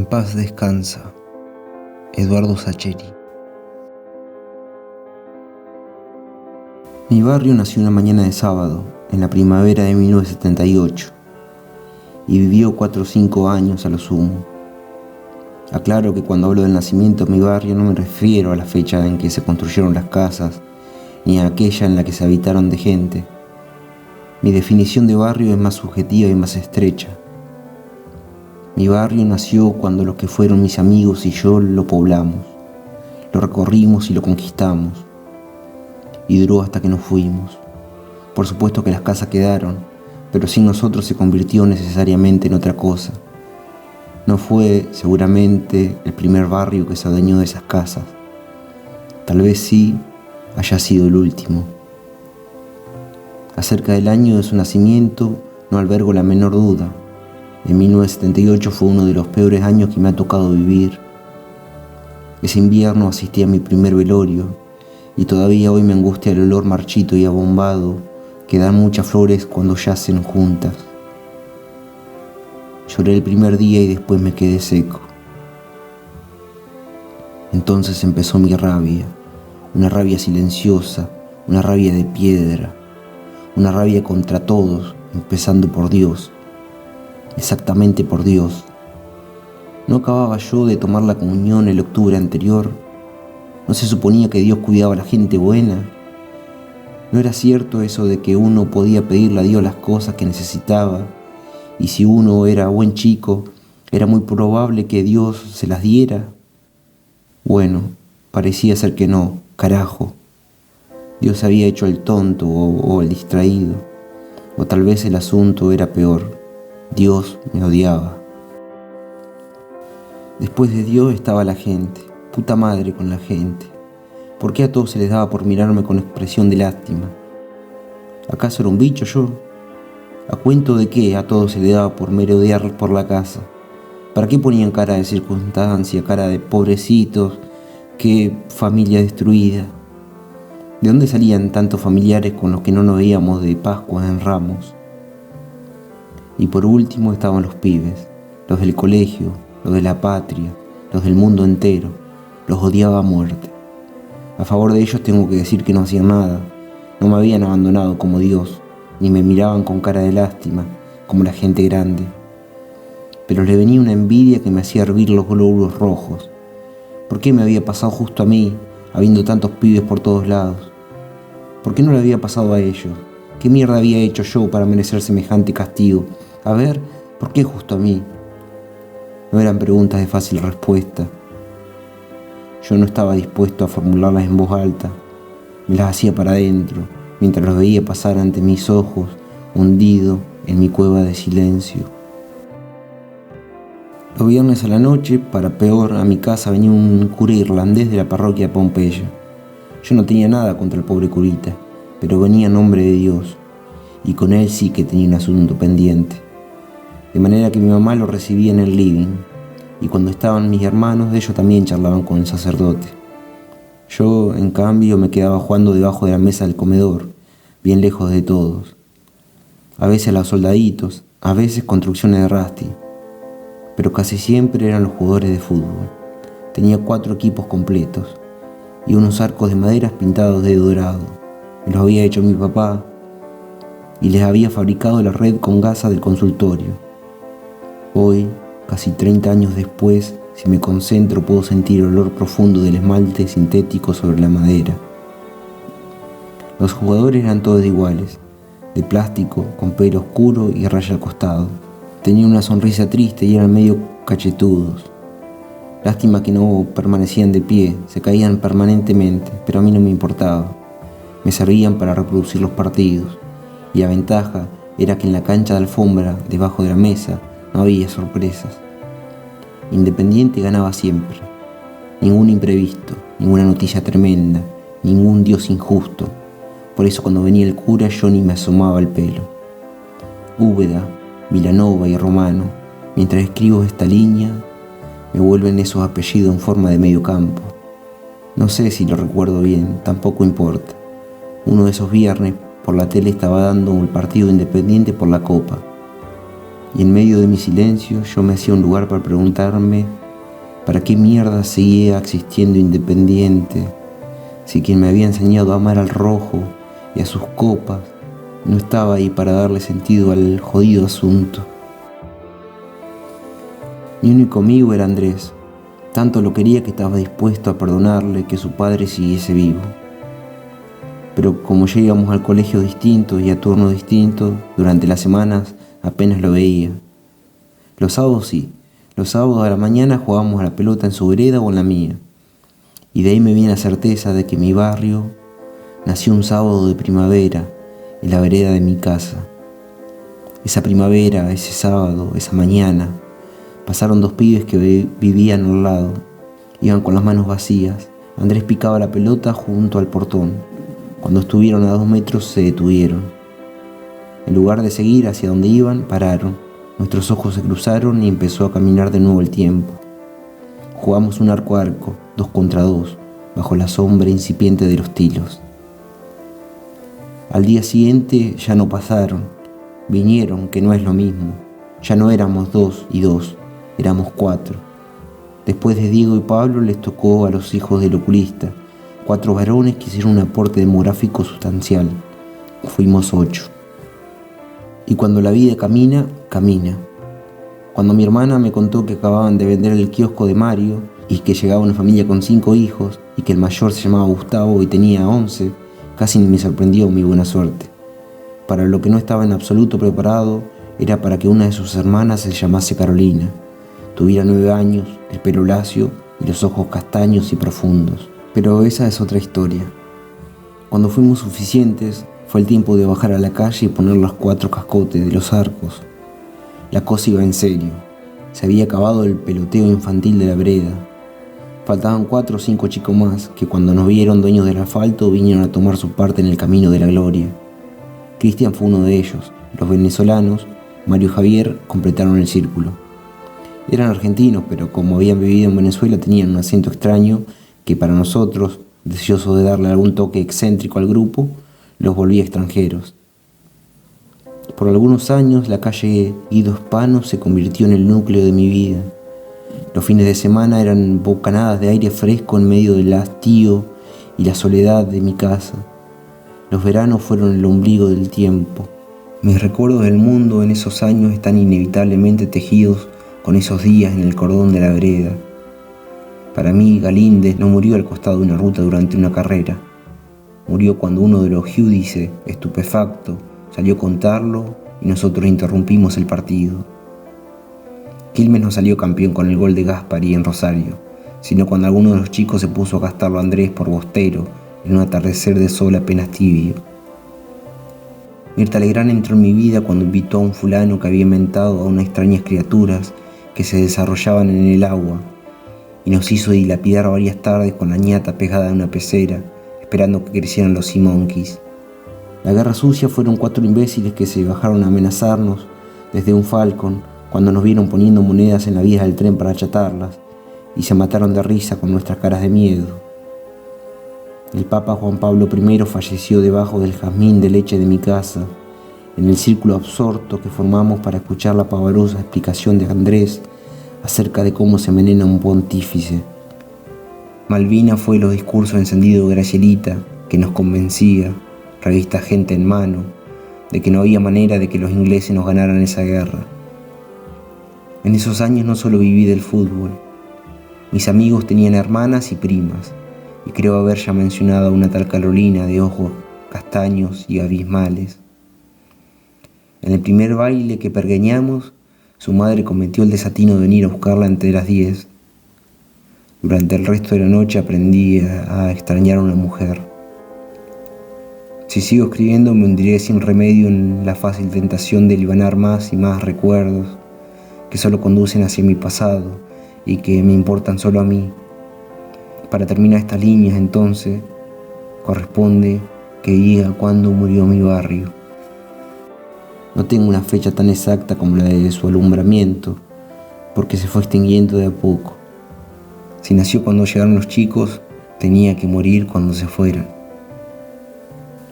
En paz descansa, Eduardo Sacheri. Mi barrio nació una mañana de sábado, en la primavera de 1978, y vivió 4 o 5 años a lo sumo. Aclaro que cuando hablo del nacimiento de mi barrio no me refiero a la fecha en que se construyeron las casas, ni a aquella en la que se habitaron de gente. Mi definición de barrio es más subjetiva y más estrecha. Mi barrio nació cuando los que fueron mis amigos y yo lo poblamos, lo recorrimos y lo conquistamos, y duró hasta que nos fuimos. Por supuesto que las casas quedaron, pero sin nosotros se convirtió necesariamente en otra cosa. No fue, seguramente, el primer barrio que se adueñó de esas casas. Tal vez sí haya sido el último. Acerca del año de su nacimiento no albergo la menor duda. En 1978 fue uno de los peores años que me ha tocado vivir. Ese invierno asistí a mi primer velorio y todavía hoy me angustia el olor marchito y abombado que dan muchas flores cuando yacen juntas. Lloré el primer día y después me quedé seco. Entonces empezó mi rabia, una rabia silenciosa, una rabia de piedra, una rabia contra todos, empezando por Dios. Exactamente por Dios. ¿No acababa yo de tomar la comunión el octubre anterior? ¿No se suponía que Dios cuidaba a la gente buena? ¿No era cierto eso de que uno podía pedirle a Dios las cosas que necesitaba? Y si uno era buen chico, era muy probable que Dios se las diera. Bueno, parecía ser que no, carajo. Dios había hecho el tonto o el distraído. O tal vez el asunto era peor. Dios me odiaba. Después de Dios estaba la gente. Puta madre con la gente. ¿Por qué a todos se les daba por mirarme con expresión de lástima? ¿Acaso era un bicho yo? ¿A cuento de qué a todos se les daba por merodear por la casa? ¿Para qué ponían cara de circunstancia, cara de pobrecitos? ¿Qué familia destruida? ¿De dónde salían tantos familiares con los que no nos veíamos de Pascua en Ramos? Y por último estaban los pibes, los del colegio, los de la patria, los del mundo entero. Los odiaba a muerte. A favor de ellos tengo que decir que no hacían nada. No me habían abandonado como Dios, ni me miraban con cara de lástima, como la gente grande. Pero le venía una envidia que me hacía hervir los glóbulos rojos. ¿Por qué me había pasado justo a mí, habiendo tantos pibes por todos lados? ¿Por qué no le había pasado a ellos? ¿Qué mierda había hecho yo para merecer semejante castigo? A ver, ¿por qué justo a mí? No eran preguntas de fácil respuesta. Yo no estaba dispuesto a formularlas en voz alta. Me las hacía para adentro, mientras los veía pasar ante mis ojos, hundido en mi cueva de silencio. Los viernes a la noche, para peor, a mi casa venía un cura irlandés de la parroquia de Pompeya. Yo no tenía nada contra el pobre curita, pero venía en nombre de Dios, y con él sí que tenía un asunto pendiente. De manera que mi mamá lo recibía en el living, y cuando estaban mis hermanos, ellos también charlaban con el sacerdote. Yo, en cambio, me quedaba jugando debajo de la mesa del comedor, bien lejos de todos. A veces a los soldaditos, a veces construcciones de Rusty, pero casi siempre eran los jugadores de fútbol. Tenía 4 equipos completos, y unos arcos de maderas pintados de dorado. Me los había hecho mi papá, y les había fabricado la red con gasa del consultorio. Hoy, casi 30 años después, si me concentro puedo sentir el olor profundo del esmalte sintético sobre la madera. Los jugadores eran todos iguales, de plástico, con pelo oscuro y raya al costado. Tenían una sonrisa triste y eran medio cachetudos. Lástima que no permanecían de pie, se caían permanentemente, pero a mí no me importaba. Me servían para reproducir los partidos, y la ventaja era que en la cancha de alfombra, debajo de la mesa, no había sorpresas. Independiente ganaba siempre. Ningún imprevisto, ninguna noticia tremenda, ningún Dios injusto. Por eso cuando venía el cura yo ni me asomaba el pelo. Úbeda, Vilanova y Romano, mientras escribo esta línea, me vuelven esos apellidos en forma de medio campo. No sé si lo recuerdo bien, tampoco importa. Uno de esos viernes por la tele estaba dando un partido Independiente por la Copa. Y en medio de mi silencio yo me hacía un lugar para preguntarme para qué mierda seguía existiendo Independiente, si quien me había enseñado a amar al rojo y a sus copas no estaba ahí para darle sentido al jodido asunto. Mi único amigo era Andrés. Tanto lo quería que estaba dispuesto a perdonarle que su padre siguiese vivo. Pero como ya íbamos al colegio distinto y a turnos distintos, durante las semanas apenas lo veía. Los sábados sí, los sábados a la mañana jugábamos a la pelota en su vereda o en la mía. Y de ahí me viene la certeza de que mi barrio nació un sábado de primavera en la vereda de mi casa. Esa primavera, ese sábado, esa mañana, pasaron dos pibes que vivían al lado. Iban con las manos vacías. Andrés picaba la pelota junto al portón. Cuando estuvieron a 2 metros se detuvieron. En lugar de seguir hacia donde iban, pararon. Nuestros ojos se cruzaron y empezó a caminar de nuevo el tiempo. Jugamos un arco a arco, 2 contra 2, bajo la sombra incipiente de los tilos. Al día siguiente ya no pasaron. Vinieron, que no es lo mismo. Ya no éramos 2 y 2, éramos 4. Después de Diego y Pablo les tocó a los hijos del oculista, 4 varones que hicieron un aporte demográfico sustancial. Fuimos 8. Y cuando la vida camina, camina. Cuando mi hermana me contó que acababan de vender el kiosco de Mario y que llegaba una familia con 5 hijos y que el mayor se llamaba Gustavo y tenía 11, casi ni me sorprendió mi buena suerte. Para lo que no estaba en absoluto preparado era para que una de sus hermanas se llamase Carolina, tuviera 9 años, el pelo lacio y los ojos castaños y profundos. Pero esa es otra historia. Cuando fuimos suficientes, fue el tiempo de bajar a la calle y poner los 4 cascotes de los arcos. La cosa iba en serio. Se había acabado el peloteo infantil de la vereda. Faltaban 4 o 5 chicos más que cuando nos vieron dueños del asfalto vinieron a tomar su parte en el camino de la gloria. Cristian fue uno de ellos. Los venezolanos, Mario y Javier, completaron el círculo. Eran argentinos, pero como habían vivido en Venezuela tenían un acento extraño que para nosotros, deseosos de darle algún toque excéntrico al grupo, los volvía extranjeros. Por algunos años la calle Guido Hispano se convirtió en el núcleo de mi vida. Los fines de semana eran bocanadas de aire fresco en medio del hastío y la soledad de mi casa. Los veranos fueron el ombligo del tiempo. Mis recuerdos del mundo en esos años están inevitablemente tejidos con esos días en el cordón de la vereda. Para mí, Galíndez no murió al costado de una ruta durante una carrera. Murió cuando uno de los Giudice, estupefacto, salió a contarlo y nosotros interrumpimos el partido. Quilmes no salió campeón con el gol de Gaspari en Rosario, sino cuando alguno de los chicos se puso a gastarlo a Andrés por bostero en un atardecer de sol apenas tibio. Mirta Legrand entró en mi vida cuando invitó a un fulano que había inventado a unas extrañas criaturas que se desarrollaban en el agua y nos hizo dilapidar varias tardes con la ñata pegada a una pecera, esperando que crecieran los sea monkeys. La guerra sucia fueron 4 imbéciles que se bajaron a amenazarnos desde un Falcon cuando nos vieron poniendo monedas en la vía del tren para achatarlas y se mataron de risa con nuestras caras de miedo. El Papa Juan Pablo I falleció debajo del jazmín de leche de mi casa, en el círculo absorto que formamos para escuchar la pavorosa explicación de Andrés acerca de cómo se envenena un pontífice. Malvina fue los discursos encendidos de Gracielita que nos convencía, revista Gente en mano, de que no había manera de que los ingleses nos ganaran esa guerra. En esos años no solo viví del fútbol. Mis amigos tenían hermanas y primas, y creo haber ya mencionado a una tal Carolina de ojos castaños y abismales. En el primer baile que pergeñamos, su madre cometió el desatino de venir a buscarla entre las 10. Durante el resto de la noche aprendí a extrañar a una mujer. Si sigo escribiendo me hundiré sin remedio en la fácil tentación de libanar más y más recuerdos que solo conducen hacia mi pasado y que me importan solo a mí. Para terminar estas líneas, entonces, corresponde que diga cuándo murió mi barrio. No tengo una fecha tan exacta como la de su alumbramiento, porque se fue extinguiendo de a poco. Si nació cuando llegaron los chicos, tenía que morir cuando se fueran.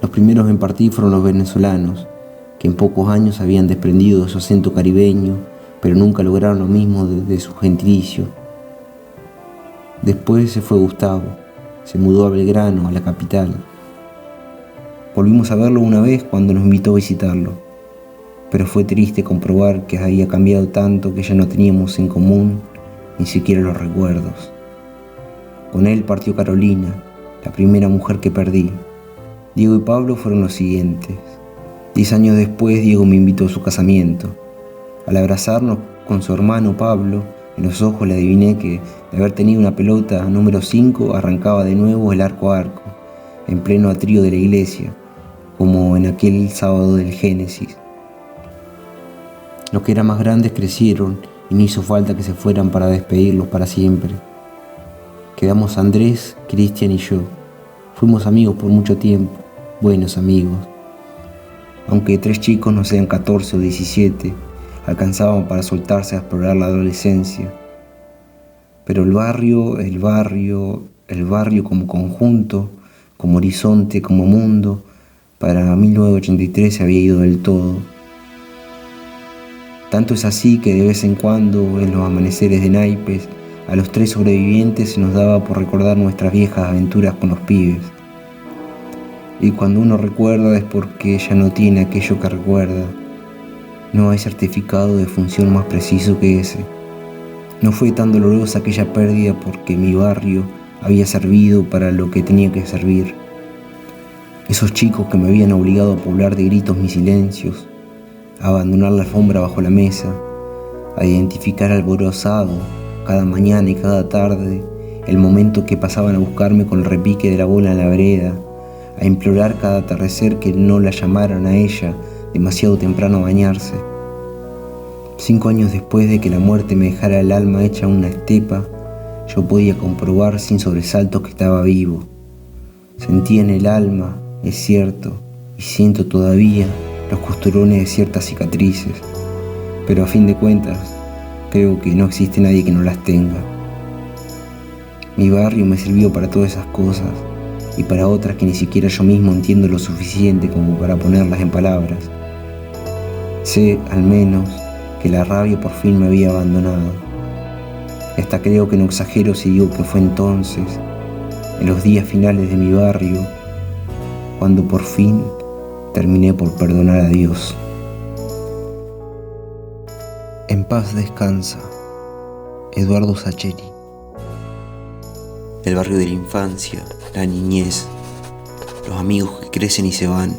Los primeros en partir fueron los venezolanos, que en pocos años habían desprendido de su acento caribeño, pero nunca lograron lo mismo de su gentilicio. Después se fue Gustavo, se mudó a Belgrano, a la capital. Volvimos a verlo una vez cuando nos invitó a visitarlo, pero fue triste comprobar que había cambiado tanto que ya no teníamos en común ni siquiera los recuerdos. Con él partió Carolina, la primera mujer que perdí. Diego y Pablo fueron los siguientes. 10 años después, Diego me invitó a su casamiento. Al abrazarnos con su hermano Pablo, en los ojos le adiviné que, de haber tenido una pelota número 5, arrancaba de nuevo el arco a arco, en pleno atrio de la iglesia, como en aquel sábado del Génesis. Los que eran más grandes crecieron y no hizo falta que se fueran para despedirlos para siempre. Quedamos Andrés, Cristian y yo. Fuimos amigos por mucho tiempo, buenos amigos. Aunque 3 chicos no sean 14 o 17, alcanzaban para soltarse a explorar la adolescencia. Pero el barrio como conjunto, como horizonte, como mundo, para 1983 se había ido del todo. Tanto es así que de vez en cuando, en los amaneceres de naipes, a los 3 sobrevivientes se nos daba por recordar nuestras viejas aventuras con los pibes. Y cuando uno recuerda es porque ya no tiene aquello que recuerda. No hay certificado de función más preciso que ese. No fue tan dolorosa aquella pérdida porque mi barrio había servido para lo que tenía que servir. Esos chicos que me habían obligado a poblar de gritos mis silencios, a abandonar la alfombra bajo la mesa, a identificar alborozado cada mañana y cada tarde el momento que pasaban a buscarme con el repique de la bola en la vereda, a implorar cada atardecer que no la llamaran a ella demasiado temprano a bañarse. 5 años después de que la muerte me dejara el alma hecha una estepa, yo podía comprobar sin sobresaltos que estaba vivo. Sentía en el alma, es cierto, y siento todavía los costurones de ciertas cicatrices, pero a fin de cuentas, creo que no existe nadie que no las tenga. Mi barrio me sirvió para todas esas cosas y para otras que ni siquiera yo mismo entiendo lo suficiente como para ponerlas en palabras. Sé, al menos, que la rabia por fin me había abandonado. Y hasta creo que no exagero si digo que fue entonces, en los días finales de mi barrio, cuando por fin terminé por perdonar a Dios. En paz descansa, Eduardo Sacheri. El barrio de la infancia, la niñez, los amigos que crecen y se van.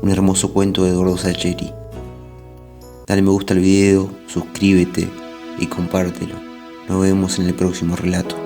Un hermoso cuento de Eduardo Sacheri. Dale me gusta al video, suscríbete y compártelo. Nos vemos en el próximo relato.